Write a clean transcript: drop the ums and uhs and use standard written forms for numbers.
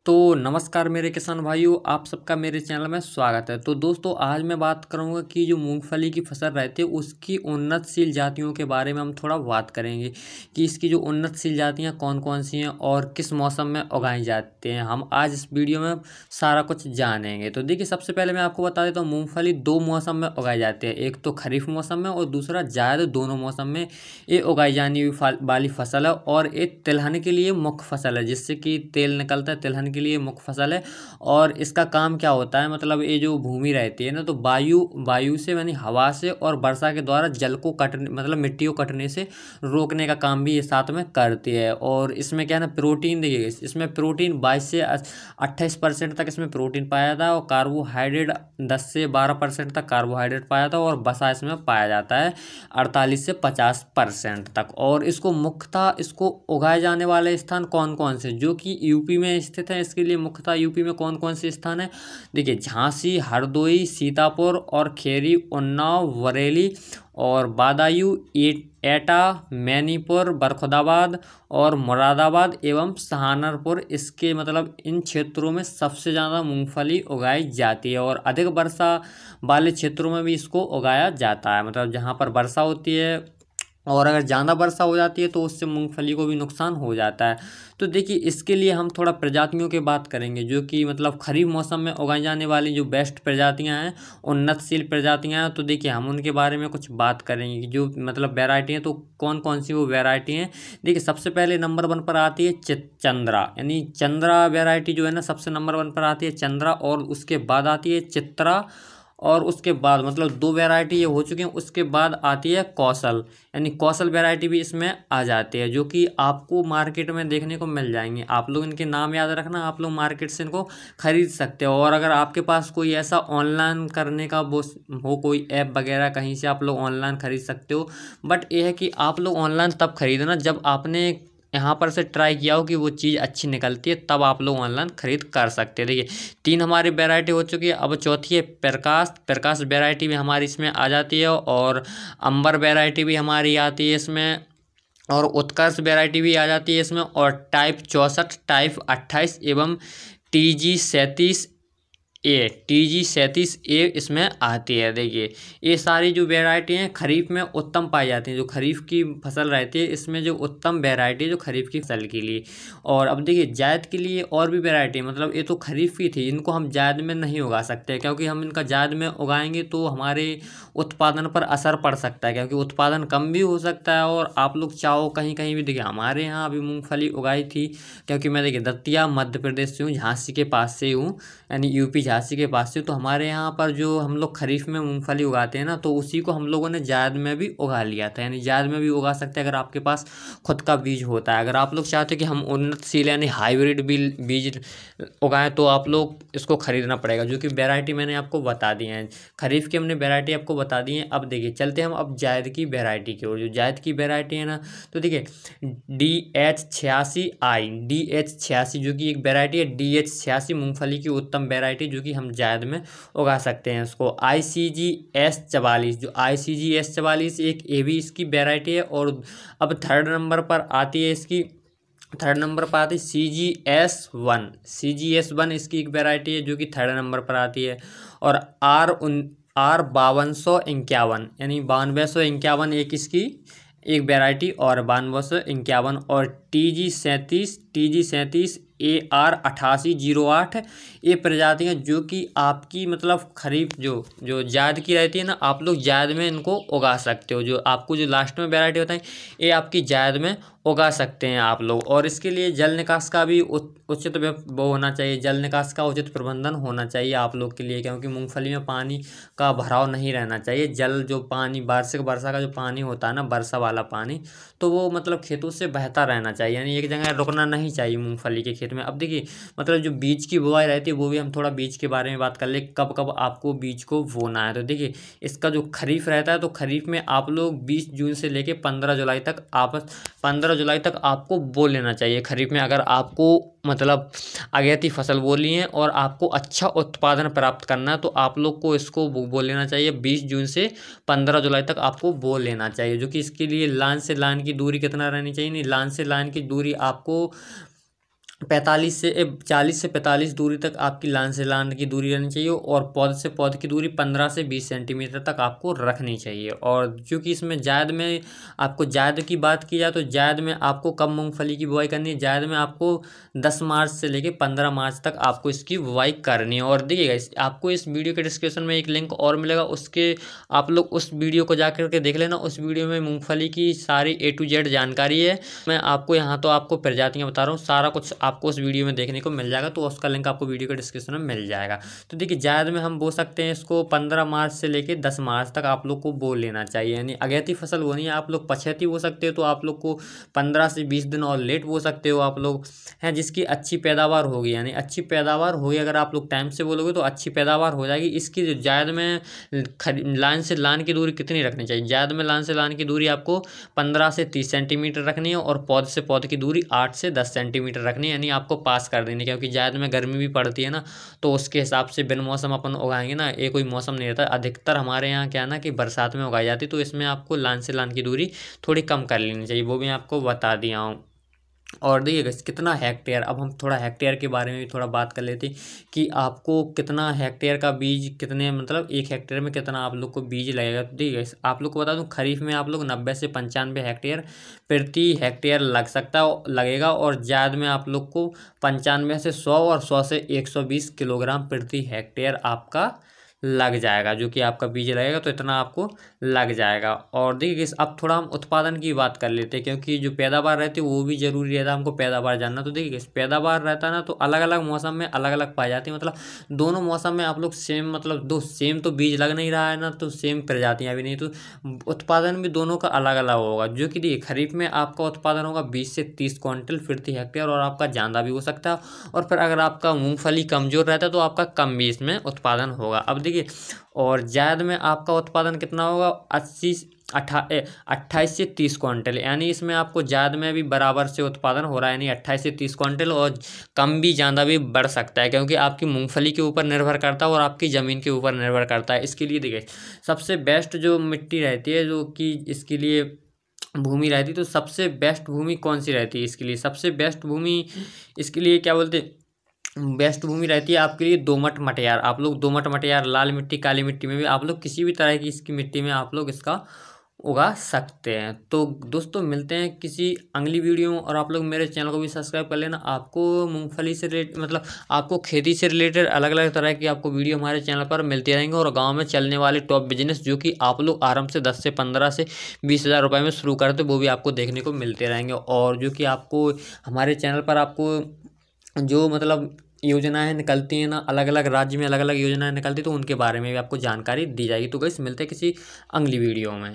तो नमस्कार मेरे किसान भाइयों, आप सबका मेरे चैनल में स्वागत है। तो दोस्तों, आज मैं बात करूंगा कि जो मूंगफली की फसल रहती है उसकी उन्नतशील जातियों के बारे में हम थोड़ा बात करेंगे कि इसकी जो उन्नतशील जातियां कौन कौन सी हैं और किस मौसम में उगाई जाती हैं। हम आज इस वीडियो में सारा कुछ जानेंगे। तो देखिए, सबसे पहले मैं आपको बता देता हूँ, मूँगफली दो मौसम में उगाई जाती है। एक तो खरीफ मौसम में और दूसरा जायद। दोनों मौसम में ये उगाई जाने वाली फसल है और ये तिलहन के लिए मुख्य फसल है, जिससे कि तेल निकलता है। तिलहन के लिए मुख्य फसल है और इसका काम क्या होता है, मतलब ये जो भूमि रहती है ना, तो वायु से यानी हवा से और वर्षा के द्वारा जल को कटने, मतलब मिट्टी को कटने से रोकने का काम भी ये साथ में करती है। और इसमें क्या है ना, प्रोटीन, देखिए इसमें प्रोटीन 22 से 28% तक इसमें प्रोटीन पाया जाता है और कार्बोहाइड्रेट 10 से 12% तक कार्बोहाइड्रेट पाया जाता है और वसा इसमें पाया जाता है 48 से 50% तक। और इसको मुख्यतः इसको उगाए जाने वाले स्थान कौन कौन से, जो कि यूपी में स्थित है। इसके लिए मुख्यतः यूपी में कौन कौन से स्थान है, देखिए झांसी, हरदोई, सीतापुर और खेरी, उन्नाव, बरेली और बदायूं, एटा, मैनीपुर, बरखुदाबाद और मुरादाबाद एवं सहारनपुर। इसके मतलब इन क्षेत्रों में सबसे ज़्यादा मूंगफली उगाई जाती है और अधिक वर्षा वाले क्षेत्रों में भी इसको उगाया जाता है। मतलब जहाँ पर वर्षा होती है और अगर ज़्यादा वर्षा हो जाती है तो उससे मूंगफली को भी नुकसान हो जाता है। तो देखिए, इसके लिए हम थोड़ा प्रजातियों की बात करेंगे, जो कि मतलब खरीफ मौसम में उगाई जाने वाली जो बेस्ट प्रजातियां हैं, उन्नतशील प्रजातियां हैं। तो देखिए, हम उनके बारे में कुछ बात करेंगे कि जो मतलब वैरायटी हैं, तो कौन कौन सी वो वैरायटी हैं। देखिए, सबसे पहले नंबर 1 पर आती है चंद्रा, यानी चंद्रा वैरायटी जो है ना, सबसे नंबर 1 पर आती है चंद्रा। और उसके बाद आती है चित्रा और उसके बाद मतलब दो वैरायटी ये हो चुकी हैं। उसके बाद आती है कौशल, यानी कौशल वैरायटी भी इसमें आ जाती है, जो कि आपको मार्केट में देखने को मिल जाएंगे। आप लोग इनके नाम याद रखना, आप लोग मार्केट से इनको खरीद सकते हो। और अगर आपके पास कोई ऐसा ऑनलाइन करने का वो हो, कोई ऐप वगैरह, कहीं से आप लोग ऑनलाइन खरीद सकते हो। बट ये है कि आप लोग ऑनलाइन तब खरीदना जब आपने यहाँ पर से ट्राई किया हो कि वो चीज़ अच्छी निकलती है, तब आप लोग ऑनलाइन खरीद कर सकते हैं। देखिए, 3 हमारी वैरायटी हो चुकी है। अब चौथी है प्रकाश वैरायटी भी हमारी इसमें आ जाती है और अंबर वैरायटी भी हमारी आती है इसमें और उत्कर्ष वैरायटी भी आ जाती है इसमें। और टाइप 64, टाइप 28 एवं TG37A इसमें आती है। देखिए, ये सारी जो वैरायटी हैं खरीफ में उत्तम पाई जाती हैं। जो खरीफ की फसल रहती है, इसमें जो उत्तम वैरायटी है जो खरीफ की फसल के लिए। और अब देखिए, जायद के लिए और भी वैरायटी है। मतलब ये तो खरीफ की थी, इनको हम जायद में नहीं उगा सकते, क्योंकि हम इनका जायद में उगाएंगे तो हमारे उत्पादन पर असर पड़ सकता है, क्योंकि उत्पादन कम भी हो सकता है। और आप लोग चाहो कहीं कहीं भी, देखिए हमारे यहाँ अभी मूँगफली उगाई थी, क्योंकि मैं देखिए दतिया मध्य प्रदेश से हूँ, झांसी के पास से हूँ, यानी यूपी झांसी के पास से। तो हमारे यहाँ पर जो हम लोग खरीफ में मूंगफली उगाते हैं ना, तो उसी को हम लोगों ने जायद में भी उगा लिया था। यानी जायद में भी उगा सकते हैं अगर आपके पास खुद का बीज होता है। अगर आप लोग चाहते हैं कि हम उन्नतशील यानी हाइब्रिड बीज उगाएं, तो आप लोग इसको खरीदना पड़ेगा, जो कि वैरायटी मैंने आपको बता दी है। खरीफ की हमने वैरायटी आपको बता दी है। अब देखिए, चलते हम अब जायद की वैरायटी की ओर। जो जायद की वैरायटी है ना, तो देखिए DH86 जो कि एक वैरायटी है। DH86 मूंगफली की उत्तम वैरायटी, जो कि हम जायद में उगा सकते हैं इसको। ICGS44, जो ICGS44 एक ये भी इसकी वैरायटी है। और अब थर्ड नंबर पर आती है CGS1 इसकी एक वैरायटी है, जो कि थर्ड नंबर पर आती है। और R 5251 यानी 9251 एक इसकी एक वैरायटी और 9251। और TG37 AR 8808 ये प्रजातियाँ, जो कि आपकी मतलब खरीफ जो जायद की रहती है ना, आप लोग जायद में इनको उगा सकते हो। जो आपको जो लास्ट में वैरायटी बताएं, ये आपकी जायद में उगा सकते हैं आप लोग। और इसके लिए जल निकास का भी उचित वो होना चाहिए, जल निकास का उचित प्रबंधन होना चाहिए आप लोग के लिए, क्योंकि मूंगफली में पानी का भराव नहीं रहना चाहिए। जल जो पानी वार्षिक वर्षा का जो पानी होता है ना, वर्षा वाला पानी, तो वो मतलब खेतों से बहता रहना चाहिए, यानी एक जगह रुकना नहीं चाहिए मूंगफली के खेत में। अब देखिए, मतलब जो बीज की बुआई रहती है, वो भी हम थोड़ा बीज के बारे में बात कर ले, कब कब आपको बीज को बोना है। तो देखिए, इसका जो खरीफ रहता है, तो खरीफ में आप लोग 20 जून से लेके 15 जुलाई तक आपको बो लेना चाहिए खरीफ में। अगर आपको मतलब अगेती फसल बोली है और आपको अच्छा उत्पादन प्राप्त करना है, तो आप लोग को इसको बो लेना चाहिए। 20 जून से 15 जुलाई तक आपको बो लेना चाहिए, जो कि इसके लिए लाइन से लाइन की दूरी कितना रहनी चाहिए, नहीं, लाइन से लाइन की दूरी आपको 40 से 45 दूरी तक आपकी लान से लान की दूरी रहनी चाहिए, और पौध से पौध की दूरी 15 से 20 सेंटीमीटर तक आपको रखनी चाहिए। और क्योंकि इसमें जायद में आपको जायद की बात की जाए तो जायद में आपको कब मूंगफली की बुआई करनी है, जायद में आपको 10 मार्च से लेकर 15 मार्च तक आपको इसकी बुआई करनी है। और देखिएगा आपको इस वीडियो के डिस्क्रिप्शन में एक लिंक और मिलेगा, उसके आप लोग उस वीडियो को जाकर के देख लेना। उस वीडियो में मूंगफली की सारी A to Z जानकारी है। मैं आपको यहाँ तो आपको प्रजातियाँ बता रहा हूँ, सारा कुछ आपको उस वीडियो में देखने को मिल जाएगा, तो उसका लिंक आपको वीडियो के डिस्क्रिप्शन में मिल जाएगा। तो देखिए जायद में हम बो सकते हैं इसको 15 मार्च से लेकर 10 मार्च तक आप लोग को बो लेना चाहिए। यानी अगैती फसल बोनी है, आप लोग पछैती बो सकते हो तो आप लोग को 15 से 20 दिन और लेट बो सकते हो आप लोग हैं, जिसकी अच्छी पैदावार होगी। यानी अच्छी पैदावार होगी अगर आप लोग टाइम से बोलोगे तो अच्छी पैदावार हो जाएगी। इसकी जायद में लाइन से लान की दूरी कितनी रखनी चाहिए, जायद में लाइन से लान की दूरी आपको 15 से 30 सेंटीमीटर रखनी है, और पौध से पौध की दूरी 8 से 10 सेंटीमीटर रखनी है। यानी आपको पास कर देनी, क्योंकि जायद में गर्मी भी पड़ती है ना, तो उसके हिसाब से बिन मौसम अपन उगाएंगे ना, ये कोई मौसम नहीं रहता। अधिकतर हमारे यहाँ क्या है ना कि बरसात में उगाई जाती है, तो इसमें आपको लान से लान की दूरी थोड़ी कम कर लेनी चाहिए, वो भी आपको बता दिया हूँ। और देखिए गाइस कितना हेक्टेयर, अब हम थोड़ा हेक्टेयर के बारे में भी थोड़ा बात कर लेते हैं कि आपको कितना हेक्टेयर का बीज, कितने मतलब 1 हेक्टेयर में कितना आप लोग को बीज लगेगा। तो देखिए गाइस आप लोग को बता दूं, खरीफ में आप लोग 90 से 95 हेक्टेयर प्रति हेक्टेयर लगेगा, और जायद में आप लोग को 95 से 100 और 100 से 120 किलोग्राम प्रति हेक्टेयर आपका लग जाएगा, जो कि आपका बीज लगेगा, तो इतना आपको लग जाएगा। और देखिए अब थोड़ा हम उत्पादन की बात कर लेते हैं, क्योंकि जो पैदावार रहती है वो भी जरूरी रहता है हमको पैदावार जानना। तो देखिए पैदावार रहता है ना, तो अलग अलग मौसम में अलग अलग पाई जाती है। मतलब दोनों मौसम में आप लोग सेम, मतलब दो सेम तो बीज लग नहीं रहा है ना, तो सेम प्रजातियाँ भी नहीं, तो उत्पादन भी दोनों का अलग अलग होगा। जो कि देखिए खरीफ में आपका उत्पादन होगा 20 से 30 क्विंटल प्रति हेक्टेयर, और आपका ज़्यादा भी हो सकता है। और फिर अगर आपका मूंगफली कमज़ोर रहता है तो आपका कम भी इसमें उत्पादन होगा। अब देखिए और जायद में आपका उत्पादन कितना होगा, 28 से 30 क्विंटल। यानी इसमें आपको जायद में भी बराबर से उत्पादन हो रहा है, यानी 28 से 30 क्विंटल, और कम भी ज़्यादा भी बढ़ सकता है, क्योंकि आपकी मूंगफली के ऊपर निर्भर करता है और आपकी ज़मीन के ऊपर निर्भर करता है। इसके लिए देखिए सबसे बेस्ट जो मिट्टी रहती है, जो कि इसके लिए भूमि रहती है, तो सबसे बेस्ट भूमि कौन सी रहती है इसके लिए, सबसे बेस्ट भूमि इसके लिए क्या बोलते हैं, बेस्ट भूमि रहती है आपके लिए दोमट मटियार। आप लोग दोमट मटियार, लाल मिट्टी, काली मिट्टी में भी आप लोग किसी भी तरह की इसकी मिट्टी में आप लोग इसका उगा सकते हैं। तो दोस्तों मिलते हैं किसी अगली वीडियो में, और आप लोग मेरे चैनल को भी सब्सक्राइब कर लेना। आपको मूंगफली से रिलेटेड, मतलब आपको खेती से रिलेटेड अलग अलग तरह की आपको वीडियो हमारे चैनल पर मिलती रहेंगे, और गांव में चलने वाले टॉप बिजनेस जो कि आप लोग आराम से 10 से 15 से 20 हज़ार रुपये में शुरू करते, वो भी आपको देखने को मिलते रहेंगे। और जो कि आपको हमारे चैनल पर आपको जो मतलब योजनाएं निकलती हैं ना, अलग अलग राज्य में अलग अलग योजनाएं निकलती, तो उनके बारे में भी आपको जानकारी दी जाएगी। तो गाइस मिलते हैं किसी अगली वीडियो में।